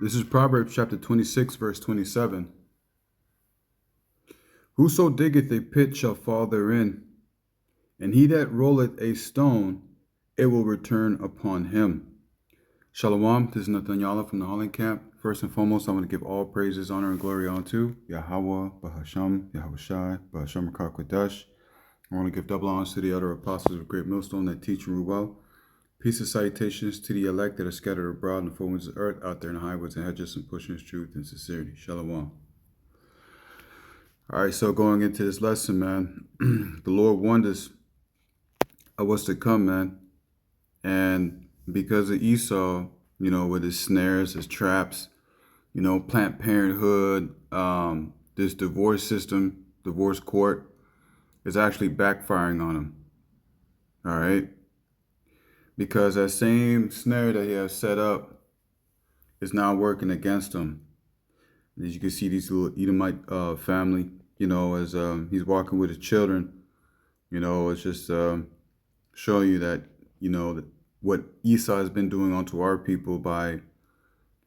This is Proverbs chapter 26, verse 27. Whoso diggeth a pit shall fall therein, and he that rolleth a stone, it will return upon him. Shalom, this is Nathaniel from the Holland Camp. First and foremost, I want to give all praises, honor, and glory unto Yahweh, Bahasham, Yahushai, Bahasham Kodesh. I want to give double honors to the other apostles of Great Millstone that teach and rule well. Peace and salutations to the elect that are scattered abroad in the four winds of the earth, out there in the highways and hedges, and pushing his truth and sincerity. Shalom. All right, so going into this lesson, man, the Lord warned us of what's to come, man. And because of Esau, with his snares, his traps, Planned Parenthood, this divorce system, divorce court, is actually backfiring on him. All right? Because that same snare that he has set up is now working against him. As you can see, these little Edomite family, as he's walking with his children, it's just showing you that, what Esau has been doing onto our people by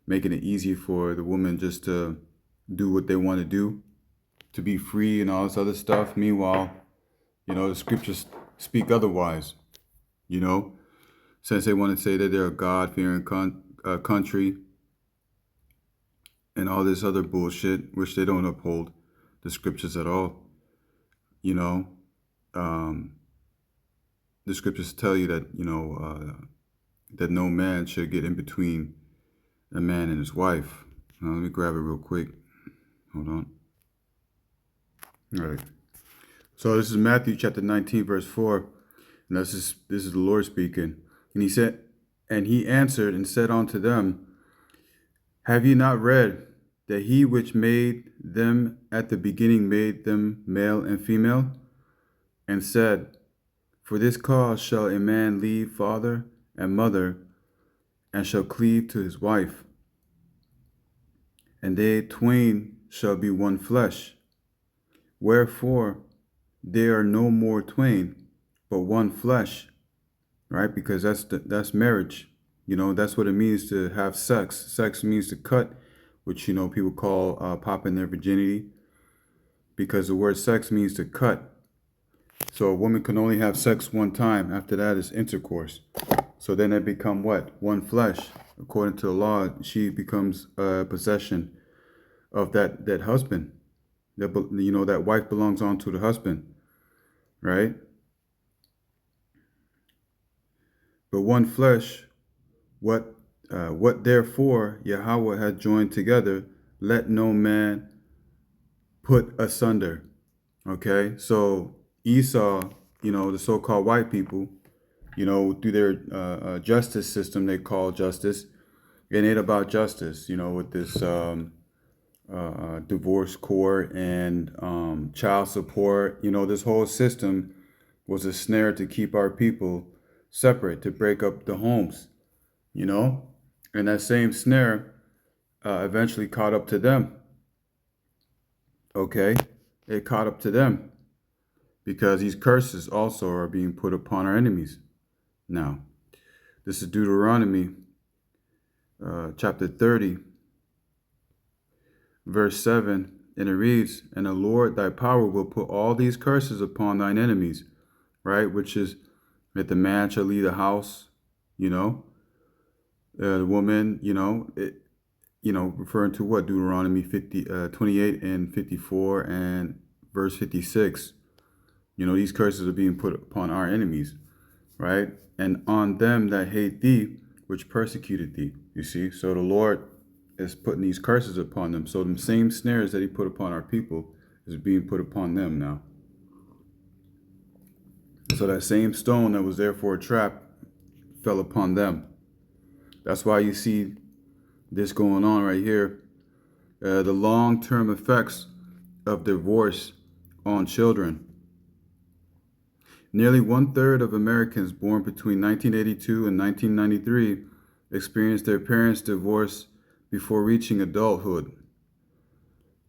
making it easy for the women just to do what they want to do, to be free and all this other stuff. Meanwhile, the scriptures speak otherwise, since they want to say that they're a God-fearing country and all this other bullshit, which they don't uphold the scriptures at all. The scriptures tell you that, that no man should get in between a man and his wife. Now, let me grab it real quick. Hold on. All right. So this is Matthew chapter 19, verse 4. And this is the Lord speaking. And he said, and he answered and said unto them, have ye not read that he which made them at the beginning made them male and female? And said, for this cause shall a man leave father and mother, and shall cleave to his wife, and they twain shall be one flesh. Wherefore they are no more twain, but one flesh, right? Because that's marriage. That's what it means to have sex. Sex means to cut, which, people call popping their virginity, because the word sex means to cut. So a woman can only have sex one time. After that is intercourse. So then they become what? One flesh. According to the law, she becomes a possession of that husband. That wife belongs on to the husband, right? But one flesh, what therefore Yahweh had joined together, let no man put asunder. Okay, so Esau, the so-called white people, through their justice system, they call justice. It ain't about justice, with this divorce court and child support. This whole system was a snare to keep our people separate, to break up the homes, and that same snare eventually caught up to them. Okay, it caught up to them because these curses also are being put upon our enemies. Now, this is Deuteronomy chapter 30, verse 7, and it reads, and the Lord thy power will put all these curses upon thine enemies, right? Which is that the man shall leave the house, the woman, referring to what? Deuteronomy 28 and 54 and verse 56. These curses are being put upon our enemies, right? And on them that hate thee, which persecuted thee. You see, so the Lord is putting these curses upon them. So the same snares that he put upon our people is being put upon them now. So that same stone that was there for a trap fell upon them. That's why you see this going on right here. The long-term effects of divorce on children. Nearly 1/3 of Americans born between 1982 and 1993 experienced their parents' divorce before reaching adulthood.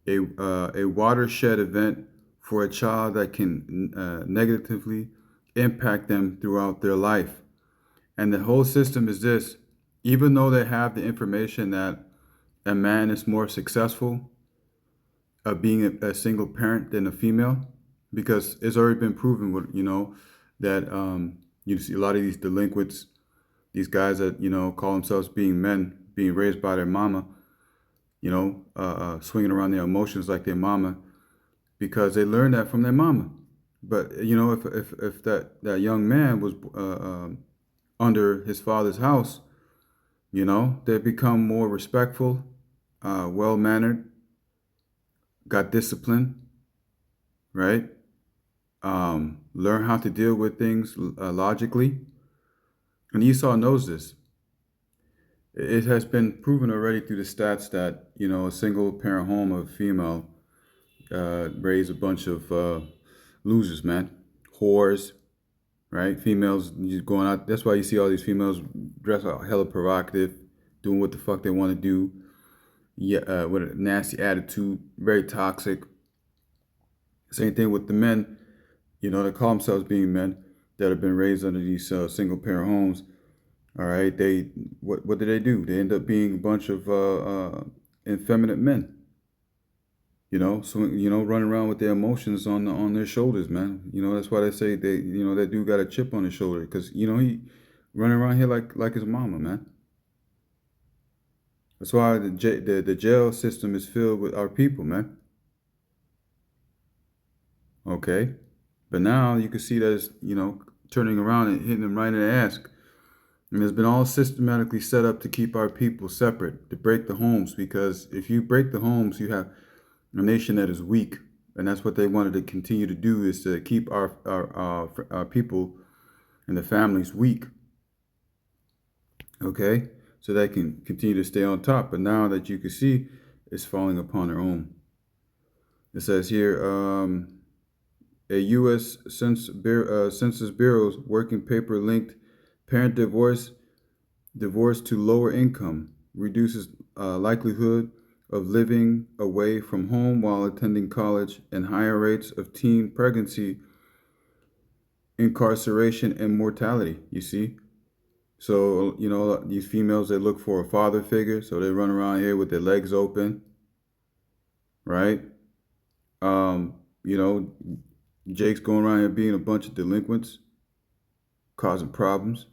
A watershed event for a child that can negatively impact them throughout their life. And the whole system is this: even though they have the information that a man is more successful of being a single parent than a female, because it's already been proven with, that you see a lot of these delinquents, these guys that call themselves being men, being raised by their mama, swinging around their emotions like their mama, because they learned that from their mama. But if that young man was under his father's house, they become more respectful, well mannered, got discipline, right? Learn how to deal with things logically. And Esau knows this. It has been proven already through the stats that a single parent home of female raise a bunch of losers, man, whores, right? Females just going out. That's why you see all these females dress out hella provocative, doing what the fuck they want to do. Yeah, with a nasty attitude, very toxic. Same thing with the men, they call themselves being men that have been raised under these single parent homes. All right, what do? They end up being a bunch of effeminate men. So running around with their emotions on their shoulders, man. That's why they say that dude got a chip on his shoulder, because he running around here like his mama, man. That's why the jail system is filled with our people, man. Okay, but now you can see that it's turning around and hitting them right in the ass. And it's been all systematically set up to keep our people separate, to break the homes, because if you break the homes, you have a nation that is weak. And that's what they wanted to continue to do, is to keep our people and the families weak. Okay? So they can continue to stay on top. But now that you can see, it's falling upon their own. It says here, a U.S. Census Bureau's working paper linked parent divorce to lower income, reduces likelihood of living away from home while attending college, and higher rates of teen pregnancy, incarceration, and mortality. You see? So, these females, they look for a father figure, so they run around here with their legs open, right? Jake's going around here being a bunch of delinquents, causing problems.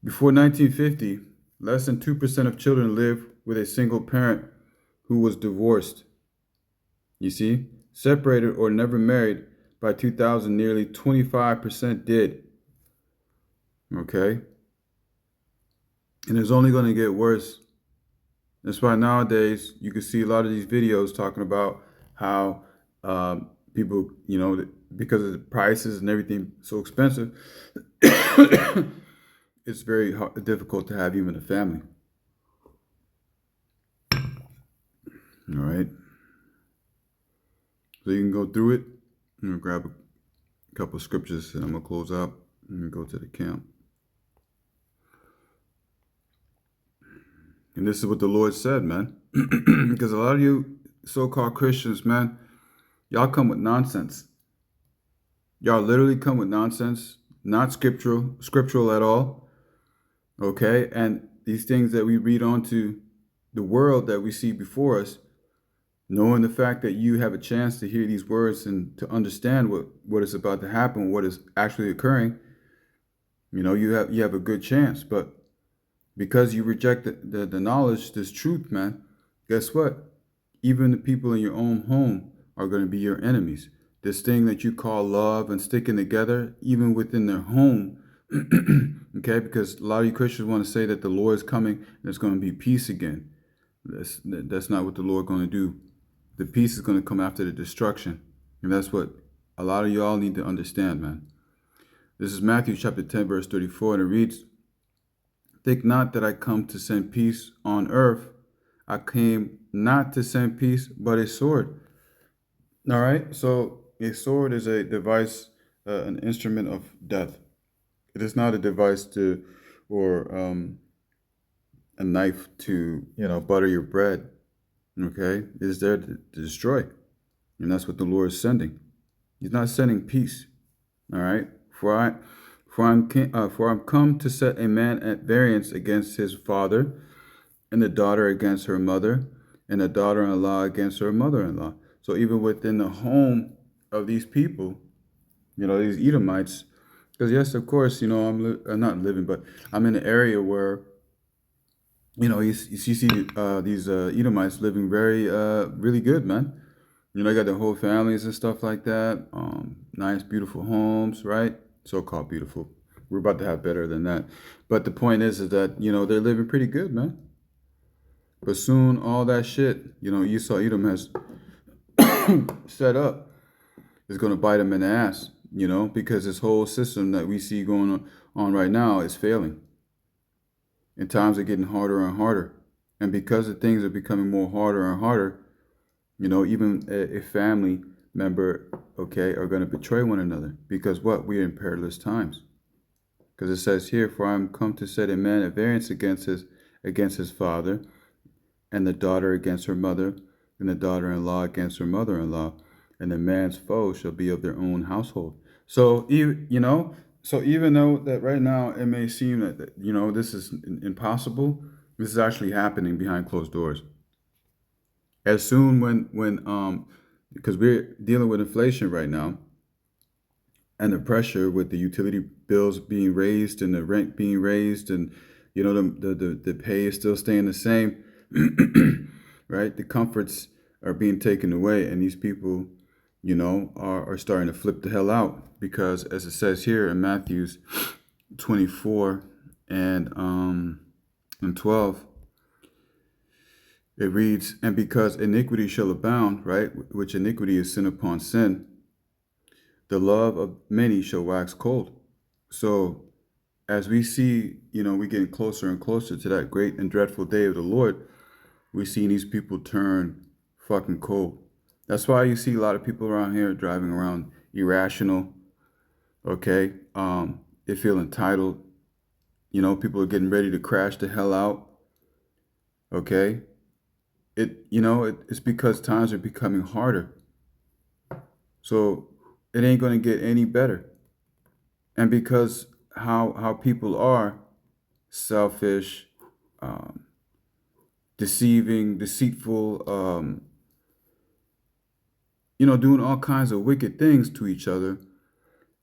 Before 1950, less than 2% of children lived with a single parent who was divorced. You see? Separated or never married. By 2000, nearly 25% did. Okay? And it's only going to get worse. That's why nowadays you can see a lot of these videos talking about how people, because of the prices and everything so expensive, it's very difficult to have even a family. All right. So you can go through it. I'm going to grab a couple of scriptures and I'm going to close out and go to the camp. And this is what the Lord said, man. Because a lot of you so-called Christians, man, y'all come with nonsense. Y'all literally come with nonsense, not scriptural at all. Okay? And these things that we read onto the world that we see before us, knowing the fact that you have a chance to hear these words and to understand what is about to happen, what is actually occurring, you have a good chance. But because you reject the knowledge, this truth, man, guess what? Even the people in your own home are going to be your enemies. This thing that you call love and sticking together, even within their home, okay? Because a lot of you Christians want to say that the Lord is coming and there's going to be peace again. That's not what the Lord is going to do. The peace is going to come after the destruction. And that's what a lot of y'all need to understand, man. This is Matthew chapter 10, verse 34, and it reads, "Think not that I come to send peace on earth. I came not to send peace, but a sword." All right? So a sword is a device, an instrument of death. It is not a device or a knife to, butter your bread. Okay? It is there to destroy. And that's what the Lord is sending. He's not sending peace. All right? For I'm come to set a man at variance against his father, and the daughter against her mother, and the daughter-in-law against her mother-in-law. So even within the home of these people, these Edomites, because yes, of course, I'm not living, but I'm in an area where, you see these Edomites living very, really good, man. They got their whole families and stuff like that. Nice, beautiful homes, right? So-called beautiful. We're about to have better than that. But the point is that, they're living pretty good, man. But soon all that shit, Esau Edom has set up is going to bite them in the ass, because this whole system that we see going on right now is failing. And times are getting harder and harder. And because the things are becoming more harder and harder, even a family member, okay, are going to betray one another. Because what? We're in perilous times. Because it says here, for I am come to set a man at variance against his father, and the daughter against her mother, and the daughter-in-law against her mother-in-law, and the man's foe shall be of their own household. So even though that right now it may seem that this is impossible, this is actually happening behind closed doors. As soon when because we're dealing with inflation right now, and the pressure with the utility bills being raised and the rent being raised, and the pay is still staying the same, right? The comforts are being taken away, and these people, are starting to flip the hell out, because as it says here in Matthew's 24 and 12, it reads, and because iniquity shall abound, right, which iniquity is sin upon sin, the love of many shall wax cold. So as we see, we're getting closer and closer to that great and dreadful day of the Lord, we're seeing these people turn fucking cold. That's why you see a lot of people around here driving around irrational, okay? They feel entitled. People are getting ready to crash the hell out, okay? It's because times are becoming harder. So it ain't going to get any better. And because how people are selfish, deceiving, deceitful, doing all kinds of wicked things to each other,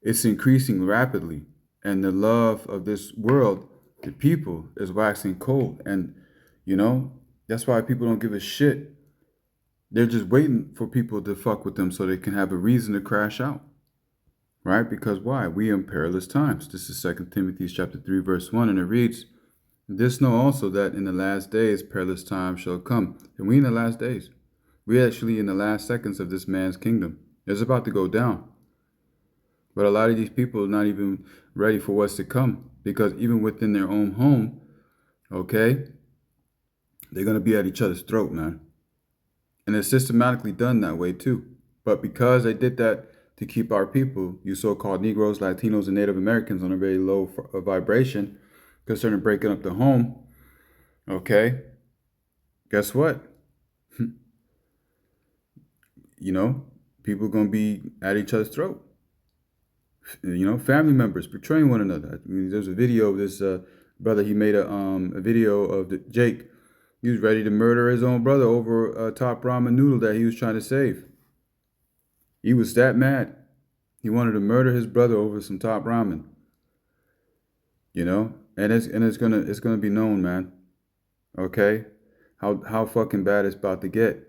it's increasing rapidly. And the love of this world, the people, is waxing cold. And, that's why people don't give a shit. They're just waiting for people to fuck with them so they can have a reason to crash out. Right? Because why? We are in perilous times. This is 2 Timothy chapter 3, verse 1, and it reads, this know also that in the last days perilous times shall come. And we in the last days. We're actually in the last seconds of this man's kingdom. It's about to go down. But a lot of these people are not even ready for what's to come. Because even within their own home, okay, they're going to be at each other's throat, man. And it's systematically done that way too. But because they did that to keep our people, you so-called Negroes, Latinos, and Native Americans, on a very low vibration concerning breaking up the home, okay, guess what? People are going to be at each other's throat. Family members betraying one another. I mean, there's a video of this brother. He made a video of Jake. He was ready to murder his own brother over a top ramen noodle that he was trying to save. He was that mad. He wanted to murder his brother over some top ramen. And it's gonna be known, man. Okay, how fucking bad it's about to get.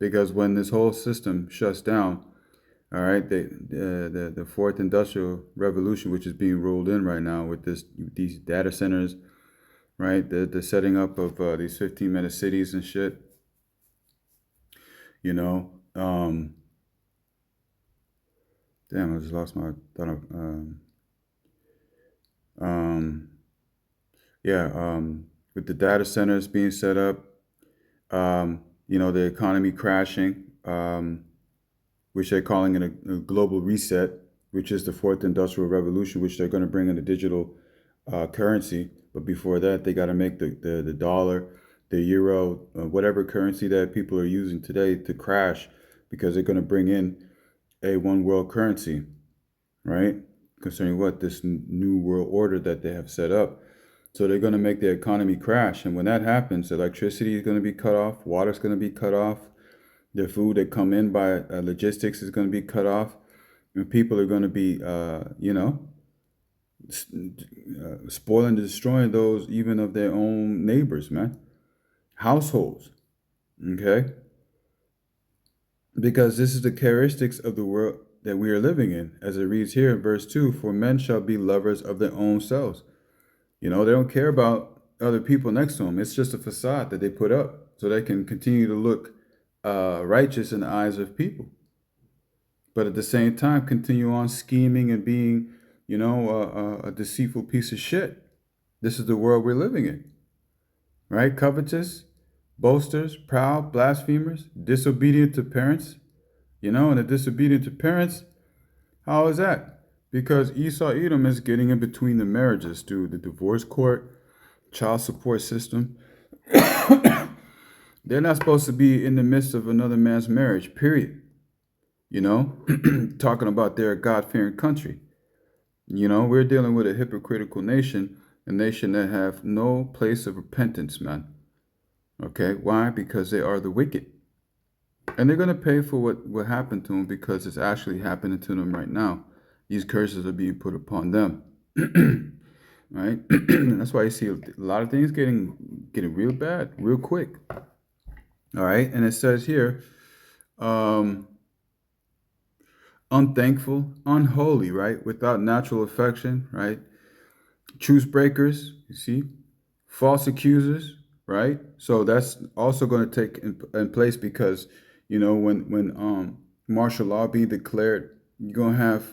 Because when this whole system shuts down, all right, the fourth industrial revolution, which is being rolled in right now with these data centers, right, the setting up of these 15-minute cities and shit, damn, I just lost my thought of, with the data centers being set up, the economy crashing, which they're calling it a global reset, which is the fourth industrial revolution, which they're going to bring in a digital currency. But before that, they got to make the dollar, the euro, whatever currency that people are using today to crash, because they're going to bring in a one world currency, right? Concerning what? This new world order that they have set up. So they're going to make the economy crash. And when that happens, electricity is going to be cut off, water is going to be cut off, the food that come in by logistics is going to be cut off, and people are going to be, spoiling and destroying those even of their own neighbors, man, households. Okay, because this is the characteristics of the world that we are living in, as it reads here in verse 2. For men shall be lovers of their own selves. They don't care about other people next to them. It's just a facade that they put up so they can continue to look righteous in the eyes of people. But at the same time, continue on scheming and being, a deceitful piece of shit. This is the world we're living in, right? Covetous, boasters, proud, blasphemers, disobedient to parents. And the disobedient to parents, how is that? Because Esau Edom is getting in between the marriages through the divorce court, child support system. They're not supposed to be in the midst of another man's marriage, period. Talking about their God-fearing country. We're dealing with a hypocritical nation, a nation that have no place of repentance, man. Okay, why? Because they are the wicked. And they're going to pay for what happened to them, because it's actually happening to them right now. These curses are being put upon them. Right? That's why you see a lot of things getting real bad, real quick. All right, and it says here, unthankful, unholy, right? Without natural affection, right? Truce breakers, you see? False accusers, right? So that's also going to take in place, because, when martial law being declared, you're going to have,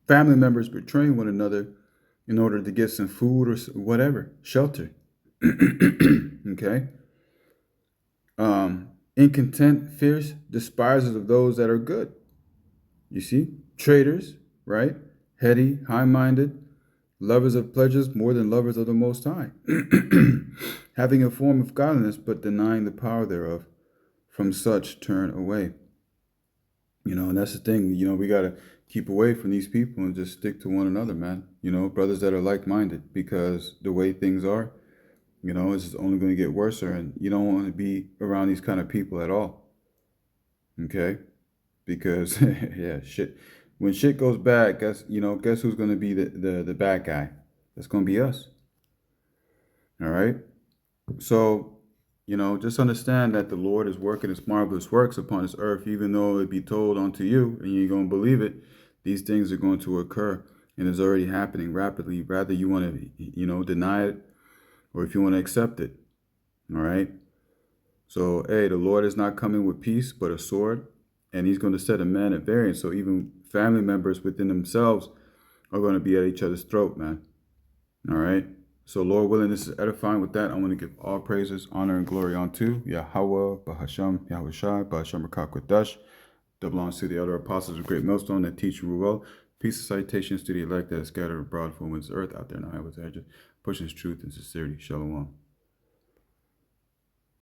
family members betraying one another in order to get some food or whatever, shelter. Okay? Incontent, fierce, despisers of those that are good. You see? Traitors, right? Heady, high-minded, lovers of pleasures more than lovers of the Most High. Having a form of godliness, but denying the power thereof. From such turn away. And that's the thing. We got to keep away from these people and just stick to one another, man. Brothers that are like-minded, because the way things are, it's just only going to get worse, and you don't want to be around these kind of people at all. Okay? Because, yeah, shit. When shit goes bad, guess who's going to be the bad guy? That's going to be us. All right? So, just understand that the Lord is working his marvelous works upon this earth, even though it be told unto you and you're going to believe it. These things are going to occur, and it's already happening rapidly. Rather you want to, deny it, or if you want to accept it. All right? So, hey, the Lord is not coming with peace, but a sword, and he's going to set a man at variance. So even family members within themselves are going to be at each other's throat, man. All right? So, Lord willing, this is edifying. With that, I want to give all praises, honor, and glory unto Yahweh, Bahasham, Yahweh Shai, Bahasham Rakakwadash. That belongs to the other apostles of Great Millstone that teach and rule well. Peace and salutations to the elect that are scattered abroad from this earth out there in the highways, edges, pushing his truth and sincerity. Shalom.